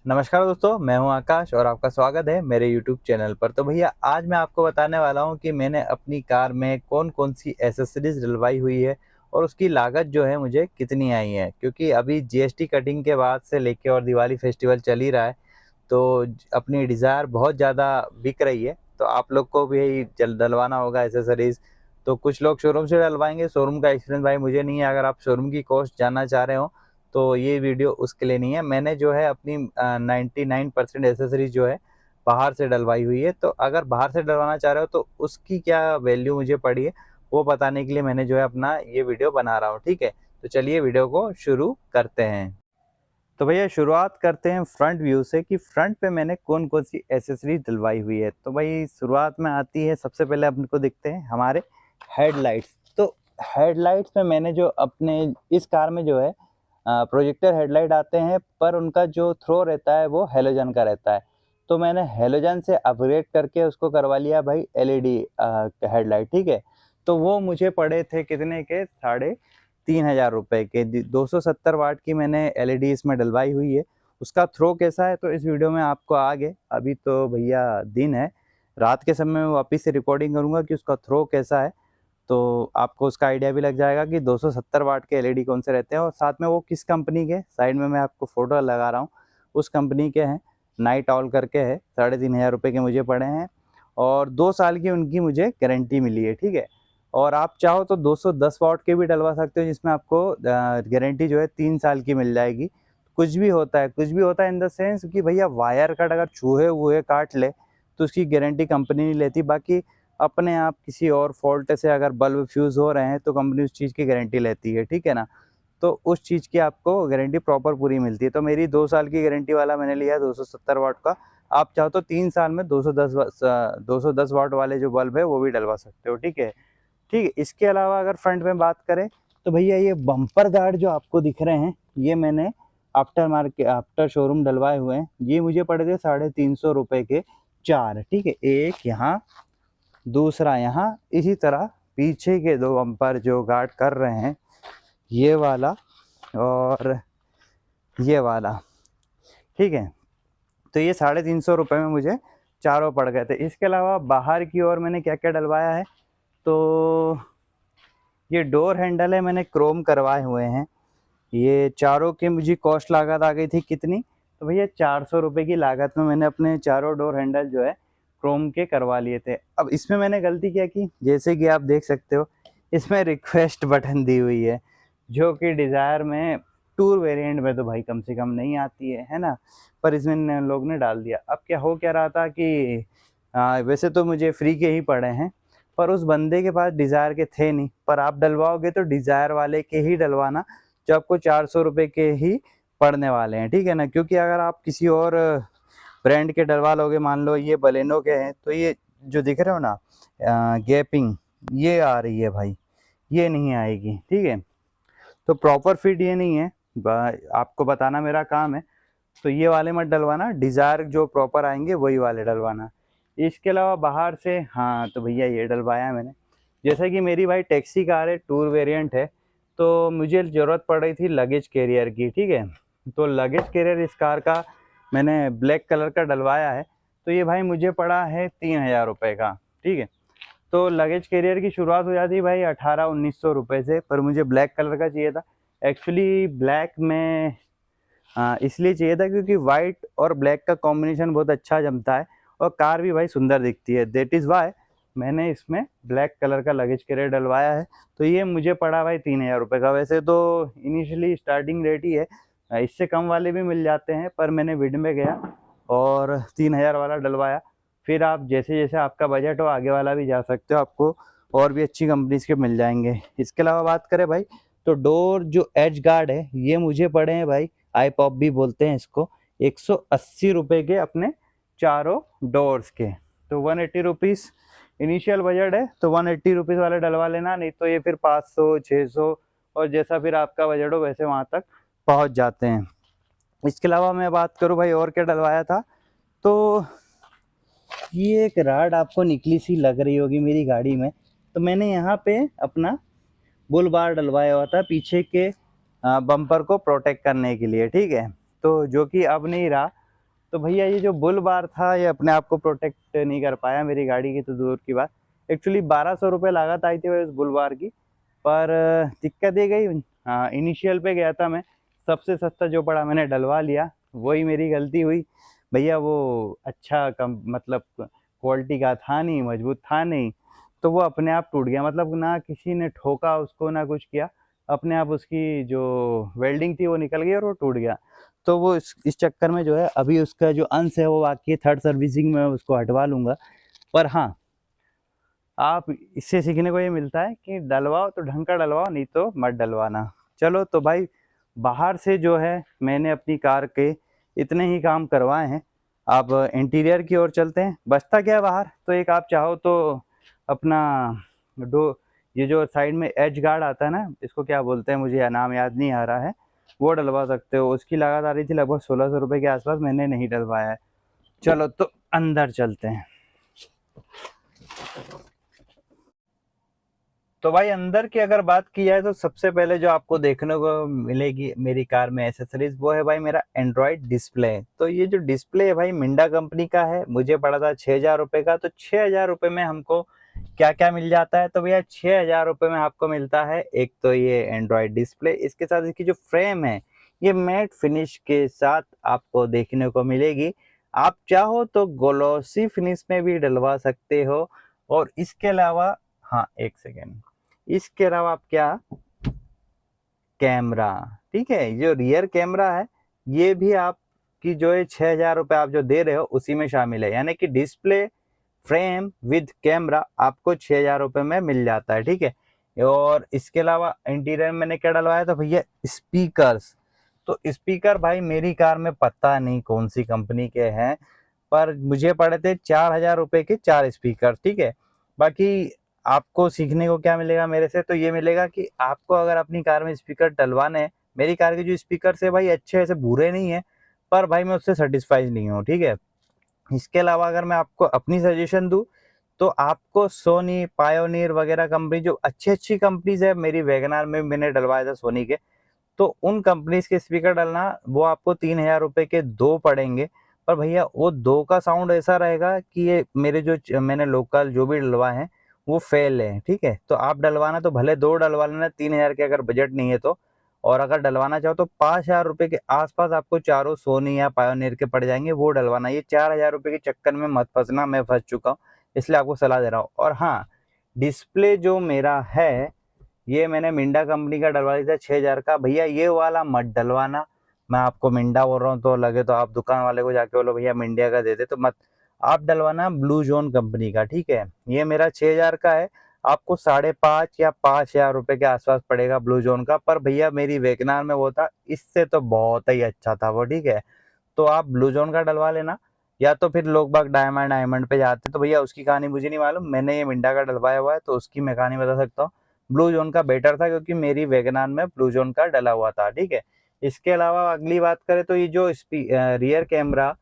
नमस्कार दोस्तों, मैं हूं आकाश और आपका स्वागत है मेरे YouTube चैनल पर। तो भैया आज मैं आपको बताने वाला हूं कि मैंने अपनी कार में कौन-कौन सी एक्सेसरीज़ डलवाई हुई है और उसकी लागत जो है मुझे कितनी आई है। क्योंकि अभी जीएसटी कटिंग के बाद से लेके और दिवाली फेस्टिवल चल ही रहा है, तो अपनी डिज़ायर बहुत ज़्यादा बिक रही है। तो आप लोग को भी जल डलवाना होगा एक्सेसरीज़। तो कुछ लोग शोरूम से डलवाएँगे, शोरूम का एक्सपीरियंस भाई मुझे नहीं है। अगर आप शोरूम की कॉस्ट जानना चाह रहे हो तो ये वीडियो उसके लिए नहीं है। मैंने जो है अपनी 99% एक्सेसरीज़ जो है बाहर से डलवाई हुई है। तो अगर बाहर से डलवाना चाह रहे हो तो उसकी क्या वैल्यू मुझे पड़ी है, वो बताने के लिए मैंने जो है अपना ये वीडियो बना रहा हूँ, ठीक है? तो चलिए वीडियो को शुरू करते हैं। तो भैया शुरुआत करते हैं फ्रंट व्यू से कि फ्रंट पे मैंने कौन-कौन सी एक्सेसरीज़ डलवाई हुई है। तो भाई शुरुआत में आती है, सबसे पहले अपन को दिखते हैं हमारे हेडलाइट्स। तो हेडलाइट्स में मैंने जो अपने इस कार में जो है प्रोजेक्टर हेडलाइट आते हैं, पर उनका जो थ्रो रहता है वो हैलोजन का रहता है। तो मैंने हैलोजन से अपग्रेड करके उसको करवा लिया भाई एलईडी हेडलाइट, ठीक है? तो वो मुझे पड़े थे कितने के, साढ़े 3000 रुपए के। 270 वाट की मैंने एलईडी इसमें डलवाई हुई है। उसका थ्रो कैसा है तो इस वीडियो में आपको आगे, अभी तो भैया दिन है, रात के समय में वापस से रिकॉर्डिंग करूँगा कि उसका थ्रो कैसा है। तो आपको उसका आइडिया भी लग जाएगा कि 270 वाट के एलईडी कौन से रहते हैं और साथ में वो किस कंपनी के, साइड में मैं आपको फ़ोटो लगा रहा हूँ, उस कंपनी के हैं। नाइट ऑल करके है, 3500 रुपये के मुझे पड़े हैं और 2 साल की उनकी मुझे गारंटी मिली है, ठीक है? और आप चाहो तो 210 वाट के भी डलवा सकते हो, जिसमें आपको गारंटी जो है 3 साल की मिल जाएगी। कुछ भी होता है इन द सेंस कि भैया वायर कट अगर चूहे-वूहे काट ले, तो उसकी गारंटी कंपनी नहीं लेती। बाकी अपने आप किसी और फ़ॉल्ट से अगर बल्ब फ्यूज़ हो रहे हैं तो कंपनी उस चीज़ की गारंटी लेती है, ठीक है ना? तो उस चीज़ की आपको गारंटी प्रॉपर पूरी मिलती है। तो मेरी 2 साल की गारंटी वाला मैंने लिया है 270 वाट का। आप चाहो तो 3 साल में 210 वाट वाले जो बल्ब है वो भी डलवा सकते हो, ठीक है? ठीक है, इसके अलावा अगर फ्रंट में बात करें तो भैया ये बम्पर गार्ड जो आपको दिख रहे हैं, ये मैंने आफ्टर शोरूम डलवाए हुए हैं। ये मुझे पड़े थे 350 रुपए के 4, ठीक है? एक यहाँ, दूसरा यहाँ, इसी तरह पीछे के 2 बम्पर जो गार्ड कर रहे हैं, ये वाला और ये वाला, ठीक है? तो ये 350 रुपये में मुझे चारों पड़ गए थे। इसके अलावा बाहर की ओर मैंने क्या-क्या डलवाया है, तो ये डोर हैंडल है, मैंने क्रोम करवाए हुए हैं। ये चारों की मुझे कॉस्ट लागत आ गई थी कितनी, तो भैया 400 रुपये की लागत में मैंने अपने चारों डोर हैंडल जो है क्रोम के करवा लिए थे। अब इसमें मैंने गलती क्या की, जैसे कि आप देख सकते हो इसमें रिक्वेस्ट बटन दी हुई है, जो कि डिज़ायर में टूर वेरिएंट में तो भाई कम से कम नहीं आती है ना? पर इसमें लोग ने डाल दिया। अब क्या हो क्या रहा था कि वैसे तो मुझे फ्री के ही पड़े हैं, पर उस बंदे के पास डिज़ायर के थे नहीं। पर आप डलवाओगे तो डिज़ायर वाले के ही डलवाना, जो आपको 400 रुपये के ही पड़ने वाले हैं, ठीक है ना? क्योंकि अगर आप किसी और ब्रांड के डलवा लोगे, मान लो ये बलेनो के हैं, तो ये जो दिख रहे हो ना गैपिंग, ये आ रही है भाई, ये नहीं आएगी, ठीक है? तो प्रॉपर फिट ये नहीं है, आपको बताना मेरा काम है। तो ये वाले मत डलवाना, डिज़ायर जो प्रॉपर आएंगे वही वाले डलवाना। इसके अलावा बाहर से, हाँ तो भैया ये डलवाया मैंने। जैसा कि मेरी भाई टैक्सी कार है, टूर वेरिएंट है, तो मुझे ज़रूरत पड़ रही थी लगेज कैरियर की, ठीक है? तो लगेज कैरियर इस कार का मैंने ब्लैक कलर का डलवाया है। तो ये भाई मुझे पड़ा है 3000 रुपये का, ठीक है? तो लगेज कैरियर की शुरुआत हो जाती है भाई 1800-1900 रुपये से, पर मुझे ब्लैक कलर का चाहिए था। एक्चुअली ब्लैक में इसलिए चाहिए था क्योंकि वाइट और ब्लैक का कॉम्बिनेशन बहुत अच्छा जमता है और कार भी भाई सुंदर दिखती है। दैट इज़ वाई मैंने इसमें ब्लैक कलर का लगेज कैरियर डलवाया है। तो ये मुझे पड़ा भाई 3000 रुपये का। वैसे तो इनिशियली स्टार्टिंग रेट ही है, इससे कम वाले भी मिल जाते हैं, पर मैंने विड में गया और 3000 वाला डलवाया। फिर आप जैसे-जैसे आपका बजट हो आगे वाला भी जा सकते हो, आपको और भी अच्छी कंपनीज़ के मिल जाएँगे। इसके अलावा बात करें भाई, तो डोर जो एज गार्ड है, ये मुझे पड़े हैं भाई, आई पॉप भी बोलते हैं इसको, 180 रुपये के अपने चारों डोर्स के। तो 180 रुपीज़ इनिशियल बजट है, तो 180 रुपीज़ वाले डलवा लेना, नहीं तो ये फिर 500, 600 और जैसा फिर आपका बजट हो वैसे वहाँ तक पहुँच जाते हैं। इसके अलावा मैं बात करूँ भाई और क्या डलवाया था, तो ये एक राड आपको निकली सी लग रही होगी मेरी गाड़ी में। तो मैंने यहाँ पे अपना बुल बार डलवाया हुआ था पीछे के बम्पर को प्रोटेक्ट करने के लिए, ठीक है? तो जो कि अब नहीं रहा, तो भैया ये जो बुल बार था ये अपने आप को प्रोटेक्ट नहीं कर पाया मेरी गाड़ी की, तो दूर की बात। एक्चुअली 1200 रुपये लागत आई थी उस बुल बार की, पर दिक्कत ये गई। हाँ, इनिशियल पे गया था मैं, सबसे सस्ता जो पड़ा मैंने डलवा लिया, वही मेरी गलती हुई भैया। वो अच्छा कम मतलब क्वालिटी का था नहीं, मजबूत था नहीं, तो वो अपने आप टूट गया। मतलब ना किसी ने ठोका उसको ना कुछ किया, अपने आप उसकी जो वेल्डिंग थी वो निकल गई और वो टूट गया। तो वो इस चक्कर में जो है अभी उसका जो अंश है वो बाकी थर्ड सर्विसिंग में उसको हटवा लूँगा। पर हाँ, आप इससे सीखने को ये मिलता है कि डलवाओ तो ढंग का डलवाओ, नहीं तो मत डलवाना। चलो तो भाई, बाहर से जो है मैंने अपनी कार के इतने ही काम करवाए हैं। आप इंटीरियर की ओर चलते हैं। बचता क्या है बाहर, तो एक आप चाहो तो अपना डो ये जो साइड में एज गार्ड आता है ना, इसको क्या बोलते हैं मुझे नाम याद नहीं आ रहा है, वो डलवा सकते हो। उसकी लागत आ रही थी लगभग 1600 रुपये के आसपास, मैंने नहीं डलवाया है। चलो तो अंदर चलते हैं। तो भाई अंदर की अगर बात की जाए तो सबसे पहले जो आपको देखने को मिलेगी मेरी कार में एसेसरीज, वो है भाई मेरा एंड्रॉयड डिस्प्ले। तो ये जो डिस्प्ले है भाई मिंडा कंपनी का है, मुझे पड़ा था 6000 रुपये का। तो 6000 रुपये में हमको क्या क्या मिल जाता है, तो भैया 6000 रुपये में आपको मिलता है एक तो ये एंड्रॉयड डिस्प्ले, इसके साथ इसकी जो फ्रेम है ये मैट फिनिश के साथ आपको देखने को मिलेगी। आप चाहो तो ग्लॉसी फिनिश में भी डलवा सकते हो। और इसके अलावा, हाँ एक सेकेंड, इसके अलावा आप क्या, कैमरा, ठीक है, जो रियर कैमरा है ये भी आपकी जो है 6000 रुपये आप जो दे रहे हो उसी में शामिल है। यानी कि डिस्प्ले, फ्रेम विद कैमरा आपको 6000 रुपये में मिल जाता है, ठीक है। और इसके अलावा इंटीरियर में मैंने क्या डलवाया था भैया, स्पीकर्स। तो स्पीकर भाई मेरी कार में पता नहीं कौन सी कंपनी के हैं, पर मुझे पड़े थे 4000 रुपये के 4 स्पीकर, ठीक है। बाकी आपको सीखने को क्या मिलेगा मेरे से, तो ये मिलेगा कि आपको अगर अपनी कार में स्पीकर डलवाने हैं, मेरी कार के जो स्पीकर से भाई अच्छे ऐसे बुरे नहीं है, पर भाई मैं उससे सेटिस्फाइड नहीं हूँ, ठीक है। इसके अलावा अगर मैं आपको अपनी सजेशन दूँ, तो आपको सोनी, पायोनियर वगैरह कंपनी, जो अच्छी अच्छी कंपनीज है, मेरी वैगनार में मैंने डलवाया था सोनी के, तो उन कंपनीज के स्पीकर डालना वो आपको 3000 रुपये के 2 पड़ेंगे। पर भैया वो 2 का साउंड ऐसा रहेगा कि ये मेरे जो मैंने लोकल जो भी डलवाए हैं वो फेल है, ठीक है। तो आप डलवाना तो भले 2 डलवा लेना 3000 के अगर बजट नहीं है तो। और अगर डलवाना चाहो तो 5000 रुपये के आसपास आपको चारों सोनी या पायोनियर के पड़ जाएंगे, वो डलवाना। ये 4000 रुपये के चक्कर में मत फंसना, मैं फंस चुका हूँ, इसलिए आपको सलाह दे रहा हूँ। और हाँ, डिस्प्ले जो मेरा है ये मैंने मिंडा कंपनी का डलवा लिया था 6000 का। भैया ये वाला मत डलवाना, मैं आपको मिंडा बोल रहा हूँ तो लगे तो आप दुकान वाले को जाके बोलो भैया मिंडिया का दे दे, तो मत। आप डलवाना ब्लू जोन कंपनी का, ठीक है। ये मेरा 6000 का है, आपको 5.5 या 5000 रुपये के आसपास पड़ेगा ब्लू जोन का। पर भैया मेरी वेगनार में वो था, इससे तो बहुत ही अच्छा था वो, ठीक है। तो आप ब्लू जोन का डलवा लेना, या तो फिर लोग बाग डायमंड डायमंड पे जाते, तो भैया उसकी कहानी मुझे नहीं मालूम, मैंने ये मिंडा का डलवाया हुआ है तो उसकी मैं कहानी बता सकता हूँ। ब्लू जोन का बेटर था क्योंकि मेरी वैगनार में ब्लू जोन का डला हुआ था, ठीक है। इसके अलावा अगली बात करें तो ये जो रियर कैमरा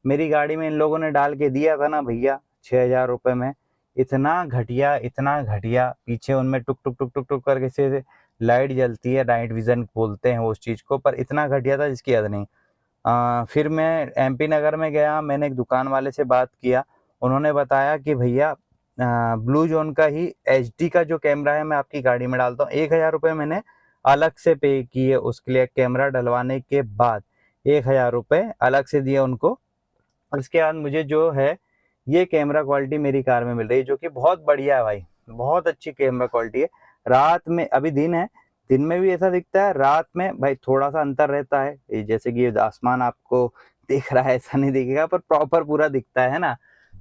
मेरी गाड़ी में इन लोगों ने डाल के दिया था ना भैया 6000 रुपये में, इतना घटिया, इतना घटिया। पीछे उनमें टुक टुक टुक टुक टुक करके से लाइट जलती है, नाइट विजन बोलते हैं उस चीज़ को, पर इतना घटिया था जिसकी हद नहीं। फिर मैं MP नगर में गया, मैंने एक दुकान वाले से बात किया, उन्होंने बताया कि भैया ब्लू जोन का ही HD का जो कैमरा है मैं आपकी गाड़ी में डालता हूँ। 1000 रुपये मैंने अलग से पे किए उसके लिए, कैमरा डलवाने के बाद 1000 रुपये अलग से दिए उनको। और उसके बाद मुझे जो है ये कैमरा क्वालिटी मेरी कार में मिल रही है, जो कि बहुत बढ़िया है भाई, बहुत अच्छी कैमरा क्वालिटी है। रात में, अभी दिन है, दिन में भी ऐसा दिखता है, रात में भाई थोड़ा सा अंतर रहता है, ये जैसे कि आसमान आपको दिख रहा है ऐसा नहीं दिखेगा, पर प्रॉपर पूरा दिखता है ना।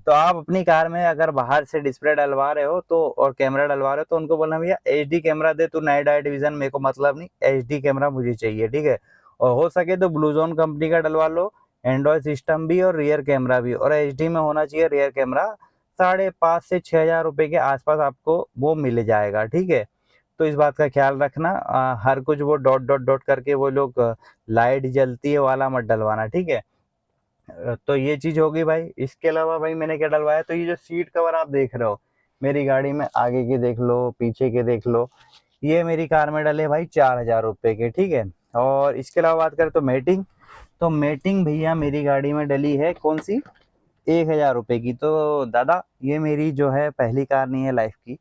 तो आप अपनी कार में अगर बाहर से डिस्प्ले डलवा रहे हो तो, और कैमरा डलवा रहे हो, तो उनको बोलना भैया HD कैमरा दे, तू नाइट डाइट विजन मेरे को मतलब नहीं, HD कैमरा मुझे चाहिए, ठीक है। और हो सके तो ब्लू जोन कंपनी का डलवा लो, एंड्रॉयड सिस्टम भी और रियर कैमरा भी, और HD में होना चाहिए रियर कैमरा। 5,500 से 6,000 रुपये के आसपास आपको वो मिल जाएगा, ठीक है। तो इस बात का ख्याल रखना, हर कुछ वो डॉट डॉट डॉट करके वो लोग लाइट जलती है वाला मत डलवाना, ठीक है। तो ये चीज़ होगी भाई। इसके अलावा भाई मैंने क्या डलवाया, तो ये जो सीट कवर आप देख रहे हो मेरी गाड़ी में, आगे के देख लो पीछे के देख लो, ये मेरी कार में डले भाई 4,000 रुपये के, ठीक है। और इसके अलावा बात करें तो तो मेटिंग भैया मेरी गाड़ी में डली है कौन सी, 1000 रुपये की। तो दादा ये मेरी जो है पहली कार नहीं है लाइफ की,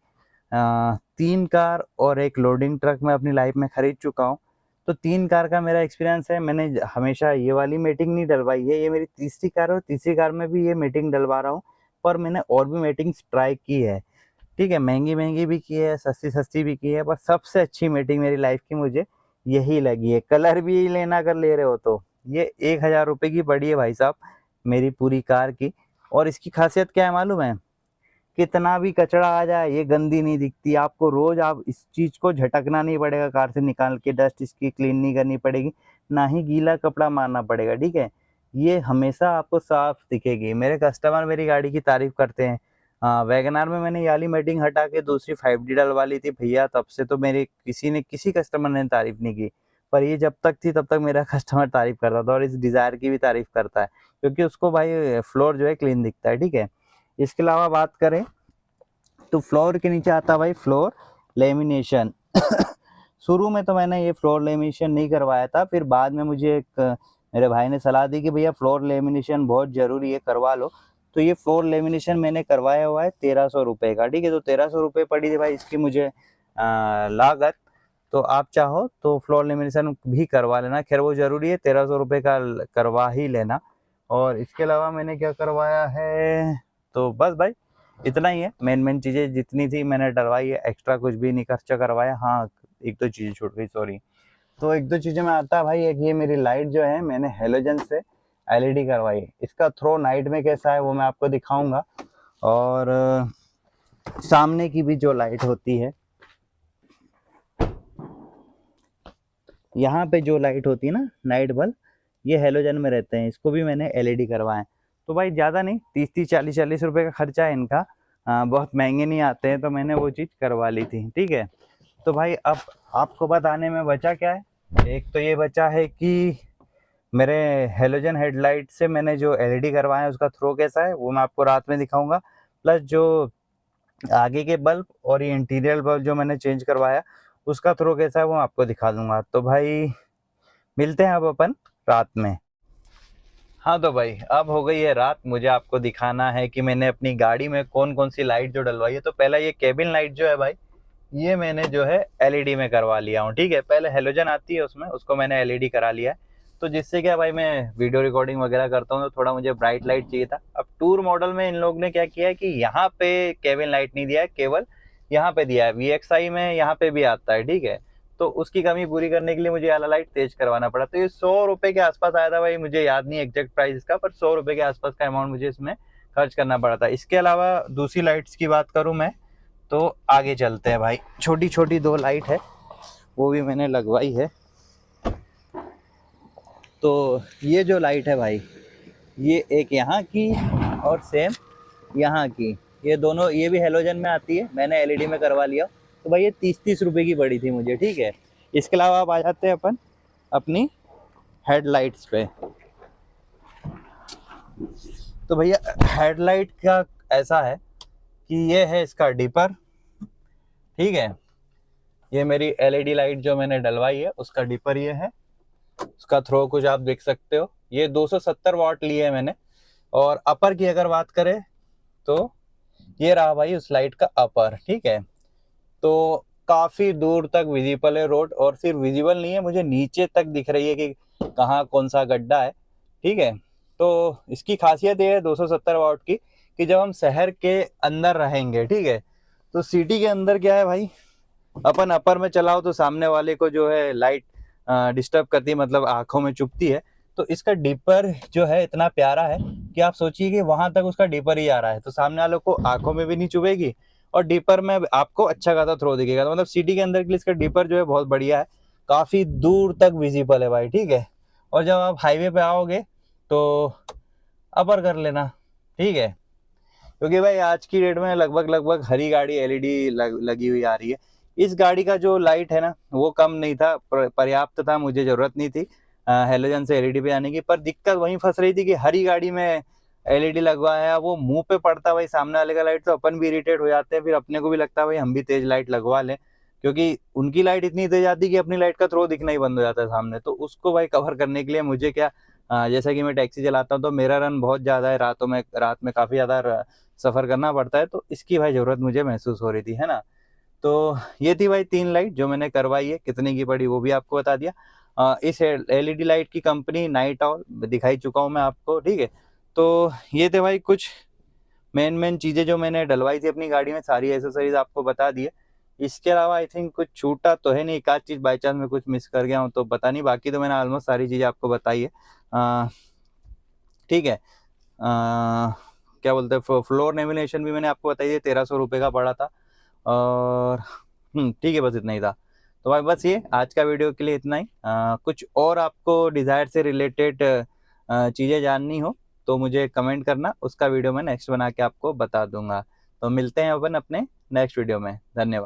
3 कार और एक लोडिंग ट्रक मैं अपनी लाइफ में खरीद चुका हूँ। तो 3 कार का मेरा एक्सपीरियंस है। मैंने हमेशा ये वाली मेटिंग नहीं डलवाई है, ये मेरी तीसरी कार है और तीसरी कार में भी ये मेटिंग डलवा रहा हूँ। पर मैंने और भी मेटिंग्स ट्राई की है, ठीक है, महंगी महंगी भी की है, सस्ती सस्ती भी की है, पर सबसे अच्छी मेटिंग मेरी लाइफ की मुझे यही लगी है। कलर भी लेना अगर ले रहे हो तो ये 1000 रुपये की पड़ी है भाई साहब मेरी पूरी कार की। और इसकी खासियत क्या है मालूम है, कितना भी कचरा आ जाए ये गंदी नहीं दिखती। आपको रोज आप इस चीज को झटकना नहीं पड़ेगा, कार से निकाल के डस्ट इसकी क्लीन नहीं करनी पड़ेगी, ना ही गीला कपड़ा मारना पड़ेगा, ठीक है। ये हमेशा आपको साफ दिखेगी। मेरे कस्टमर मेरी गाड़ी की तारीफ करते हैं। हाँ, वैगनार में मैंने याली मेटिंग हटा के दूसरी 5D डलवा ली थी भैया, तब से तो मेरी किसी कस्टमर ने तारीफ नहीं की। पर ये जब तक थी तब तक मेरा कस्टमर तारीफ करता था, और इस डिजायर की भी तारीफ करता है क्योंकि उसको भाई फ्लोर जो है क्लीन दिखता है, ठीक है। इसके अलावा बात करें तो फ्लोर के नीचे आता है भाई फ्लोर लेमिनेशन। शुरू में तो मैंने ये फ्लोर लेमिनेशन नहीं करवाया था, फिर बाद में मुझे एक मेरे भाई ने सलाह दी कि भैया फ्लोर लेमिनेशन बहुत ज़रूरी है, करवा लो। तो ये फ्लोर लेमिनेशन मैंने करवाया हुआ है 1300 रुपये का, ठीक है। तो 1300 रुपये पड़ी थी भाई इसकी मुझे लागत। तो आप चाहो तो फ्लोर लेमिनेशन भी करवा लेना, खैर वो ज़रूरी है, 1300 रुपये का करवा ही लेना। और इसके अलावा मैंने क्या करवाया है, तो बस भाई इतना ही है। मेन चीज़ें जितनी थी मैंने डलवाई है, एक्स्ट्रा कुछ भी नहीं खर्चा करवाया। हाँ, एक दो चीज़ें छूट गई, सॉरी। तो एक दो चीज़ें में आता है भाई, एक ये मेरी लाइट जो है मैंने हेलोजन से LED करवाई है। इसका थ्रो नाइट में कैसा है वो मैं आपको दिखाऊंगा। और सामने की भी जो लाइट होती है, यहाँ पे जो लाइट होती है ना नाइट बल्ब, ये हेलोजन में रहते हैं, इसको भी मैंने LED करवाए। तो भाई ज़्यादा नहीं, 30-40 रुपये का खर्चा है इनका, बहुत महंगे नहीं आते हैं, तो मैंने वो चीज़ करवा ली थी, ठीक है। तो भाई अब आपको बताने में बचा क्या है, एक तो ये बचा है कि मेरे हेलोजन हेडलाइट से मैंने जो LED करवाया है उसका थ्रो कैसा है वो मैं आपको रात में दिखाऊंगा। प्लस जो आगे के बल्ब और ये इंटीरियर बल्ब जो मैंने चेंज करवाया उसका थ्रो कैसा है वो आपको दिखा दूंगा। तो भाई मिलते हैं अब अपन रात में। हाँ तो भाई अब हो गई है रात, मुझे आपको दिखाना है कि मैंने अपनी गाड़ी में कौन कौन सी लाइट जो डलवाई है। तो पहला ये केबिन लाइट जो है भाई, ये मैंने जो है LED में करवा लिया हूँ, ठीक है। पहले हेलोजन आती है उसमें, उसको मैंने LED करा लिया है। तो जिससे क्या भाई मैं वीडियो रिकॉर्डिंग वगैरह करता हूँ तो थोड़ा मुझे ब्राइट लाइट चाहिए था। अब टूर मॉडल में इन लोग ने क्या किया है कि यहाँ पे केबिन लाइट नहीं दिया है, केवल यहाँ पे दिया है। VXI में यहाँ पे भी आता है, ठीक है। तो उसकी कमी पूरी करने के लिए मुझे वाला लाइट तेज करवाना पड़ा। तो ये 100 रुपये के आसपास आया था भाई, मुझे याद नहीं एग्जैक्ट प्राइस इसका, पर 100 रुपये के आसपास का अमाउंट मुझे इसमें खर्च करना पड़ा था। इसके अलावा दूसरी लाइट्स की बात करूँ मैं तो आगे चलते हैं भाई। छोटी छोटी 2 लाइट है वो भी मैंने लगवाई है। तो ये जो लाइट है भाई, ये एक यहाँ की और सेम यहाँ की, ये दोनों, ये भी हेलोजन में आती है, मैंने LED में करवा लिया। तो भाई ये 30-30 रुपये की पड़ी थी मुझे, ठीक है। इसके अलावा आप आ जाते हैं अपन अपनी हेडलाइट्स पे। तो भैया हेडलाइट का ऐसा है कि ये है इसका डिपर, ठीक है। ये मेरी LED लाइट जो मैंने डलवाई है उसका डिपर ये है। उसका थ्रो कुछ आप देख सकते हो, ये 270 वाट लिए है मैंने। और अपर की अगर बात करें तो ये रहा भाई उस लाइट का अपर, ठीक है। तो काफ़ी दूर तक विजिबल है रोड, और सिर्फ विजिबल नहीं है, मुझे नीचे तक दिख रही है कि कहाँ कौन सा गड्ढा है, ठीक है। तो इसकी खासियत ये है 270 वाट की कि जब हम शहर के अंदर रहेंगे, ठीक है, तो सिटी के अंदर क्या है भाई, अपन अपर में चलाओ तो सामने वाले को जो है लाइट डिस्टर्ब करती है, मतलब आंखों में चुभती है। तो इसका डिपर जो है इतना प्यारा है कि आप सोचिए कि वहां तक उसका डिपर ही आ रहा है, तो सामने वालों को आंखों में भी नहीं चुभेगी और डिपर में आपको अच्छा खासा थ्रो दिखेगा। तो मतलब सिटी के अंदर के लिए इसका डिपर जो है बहुत बढ़िया है, काफी दूर तक विजिबल है भाई, ठीक है। और जब आप हाईवे पे आओगे तो अपर कर लेना, ठीक है, क्योंकि भाई आज की डेट में लगभग हर ही गाड़ी LED लगी हुई आ रही है। इस गाड़ी का जो लाइट है ना वो कम नहीं था, पर्याप्त था, मुझे जरूरत नहीं थी हेलोजन से LED पे आने की। पर दिक्कत वहीं फंस रही थी कि हर ही गाड़ी में LED लगवाया, वो मुंह पे पड़ता भाई सामने वाले का लाइट, तो अपन भी इरिटेट हो जाते हैं। फिर अपने को भी लगता है भाई हम भी तेज लाइट लगवा लें, क्योंकि उनकी लाइट इतनी तेज आती है कि अपनी लाइट का थ्रो दिखना ही बंद हो जाता है सामने। तो उसको भाई कवर करने के लिए मुझे क्या जैसा कि मैं टैक्सी चलाता हूँ तो मेरा रन बहुत ज़्यादा है, रात में काफ़ी ज़्यादा सफ़र करना पड़ता है, तो इसकी भाई ज़रूरत मुझे महसूस हो रही थी, है ना। तो ये थी भाई 3 लाइट जो मैंने करवाई है, कितने की पड़ी वो भी आपको बता दिया। इस एलईडी लाइट की कंपनी नाइट ऑल दिखाई चुका हूँ मैं आपको, ठीक है। तो ये थे भाई कुछ मेन चीज़ें जो मैंने डलवाई थी अपनी गाड़ी में, सारी एसेसरीज आपको बता दी है। इसके अलावा आई थिंक कुछ छूटा तो है नहीं, एक आध चीज़ बाई चांस मैं कुछ मिस कर गया हूँ तो पता नहीं, बाकी तो मैंने ऑलमोस्ट सारी चीज़ें आपको बताई है। ठीक है। क्या बोलते हैं, फ्लोर लेमिनेशन भी मैंने आपको बताई है, 1300 रुपये का पड़ा था। और ठीक है, बस इतना ही था। तो भाई बस ये आज का वीडियो के लिए इतना ही। कुछ और आपको डिज़ायर से रिलेटेड चीज़ें जाननी हो तो मुझे कमेंट करना, उसका वीडियो मैं नेक्स्ट बना के आपको बता दूंगा। तो मिलते हैं अपन अपने नेक्स्ट वीडियो में। धन्यवाद।